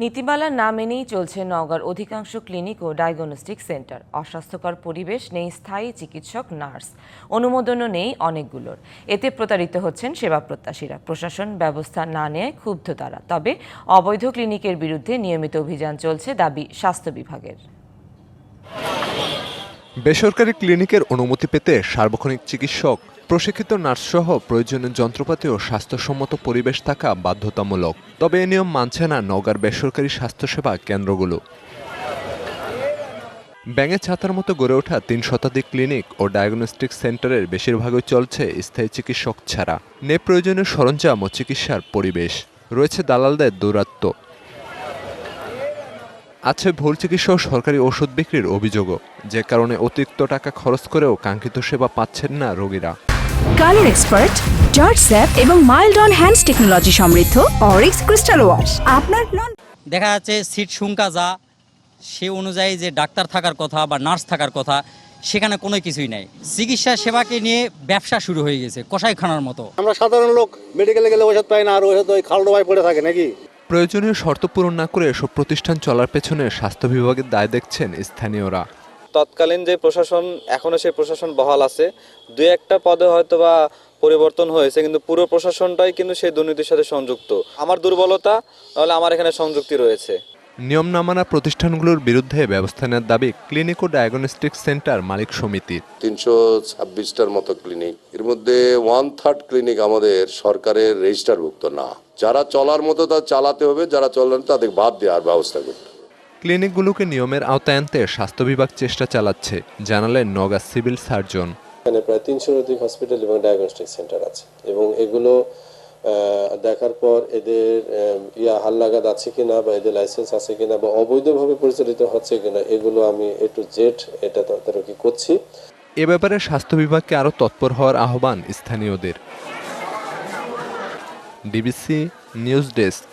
নীতিমালা না মেনেই চলছে নওগাঁর অধিকাংশ ক্লিনিক ও ডায়াগনস্টিক সেন্টার। অস্বাস্থ্যকর পরিবেশ, নেই স্থায়ী চিকিৎসক, নার্স, অনুমোদনও নেই অনেকগুলোর। এতে প্রতারিত হচ্ছেন সেবা প্রত্যাশীরা। প্রশাসন ব্যবস্থা না নেয় ক্ষুব্ধ তারা। তবে অবৈধ ক্লিনিকের বিরুদ্ধে নিয়মিত অভিযান চলছে, দাবি স্বাস্থ্য বিভাগের। বেসরকারি ক্লিনিকের অনুমতি পেতে সার্বক্ষণিক চিকিৎসক, প্রশিক্ষিত নার্সসহ প্রয়োজনীয় যন্ত্রপাতি ও স্বাস্থ্যসম্মত পরিবেশ থাকা বাধ্যতামূলক। তবে এ নিয়ম মানছে না নওগাঁর বেসরকারি স্বাস্থ্যসেবা কেন্দ্রগুলো। ব্যাঙের ছাতার মতো গড়ে ওঠা ৩ শতাধিক ক্লিনিক ও ডায়াগনস্টিক সেন্টারের বেশিরভাগই চলছে স্থায়ী চিকিৎসক ছাড়া। নেই প্রয়োজনীয় সরঞ্জাম ও চিকিৎসার পরিবেশ। রয়েছে দালালদের দৌরাত্ম্য। আছে ভুল চিকিৎসা ও সরকারি ওষুধ বিক্রির অভিযোগও, যে কারণে অতিরিক্ত টাকা খরচ করেও কাঙ্ক্ষিত সেবা পাচ্ছেন না রোগীরা। কালার এক্সপার্ট, জর্জ স্যাপ এবং মাইল্ড অন হ্যান্ডস টেকনোলজি সমৃদ্ধ অরিক্স ক্রিস্টাল ওয়াশ আপনার দেখা যাচ্ছে সিট সংখ্যা যা সে অনুযায়ী যে ডাক্তার থাকার কথা বা নার্স থাকার কথা সেখানে কোনো কিছুই নাই। চিকিৎসা সেবাকে নিয়ে ব্যবসা শুরু হয়ে গেছে কসাইখানার মতো। আমরা সাধারণ লোক মেডিকেলে গেলে ওষুধ পাই না, আর ওষুধ ওই খাল ডোবায় পড়ে থাকে নাকি। প্রয়োজনীয় শর্ত পূরণ না করে এসব প্রতিষ্ঠান চলার পেছনে স্বাস্থ্য বিভাগের দায় দেখছেন স্থানীয়রা। তৎকালীন যে প্রশাসন, এখনো সেই প্রশাসন বহাল আছে। দুই একটা পদে হয়তো বা পরিবর্তন হয়েছে, কিন্তু পুরো প্রশাসনটাই কিন্তু সেই দুর্নীতির সাথে সংযুক্ত। আমার দুর্বলতা, নাহলে আমার এখানে সংযুক্তি রয়েছে। নিয়ম না মানা প্রতিষ্ঠানগুলোর বিরুদ্ধে ব্যবস্থা নেওয়ার দাবি ক্লিনিক ও ডায়াগনস্টিক সেন্টার মালিক সমিতির। ৩২৬টার মতো ক্লিনিক, এর মধ্যে 1/3 ক্লিনিক আমাদের সরকারের রেজিস্টারভুক্ত না। যারা চলার মতো তা চালাতে হবে, যারা চলেন তাদের বাদ দেওয়ার ব্যবস্থা করতে। ক্লিনিকগুলোকে নিয়মের আওতায় আনতে স্বাস্থ্য বিভাগ চেষ্টা চালাচ্ছে, জানালেন নওগাঁ সিভিল সার্জন। এখানে প্রায় ৩০০-র অধিক হসপিটাল এবং ডায়াগনস্টিক সেন্টার আছে, এবং এগুলো দেখার পর এদের হালনাগাদ আছে কিনা বা এদের লাইসেন্স আছে কিনা বা অবৈধভাবে পরিচালিত হচ্ছে কিনা, এগুলো আমি A to Z এটা তদারকি করছি। এ ব্যাপারে স্বাস্থ্য বিভাগকে আরও তৎপর হওয়ার আহ্বান স্থানীয়দের। DBC news desk.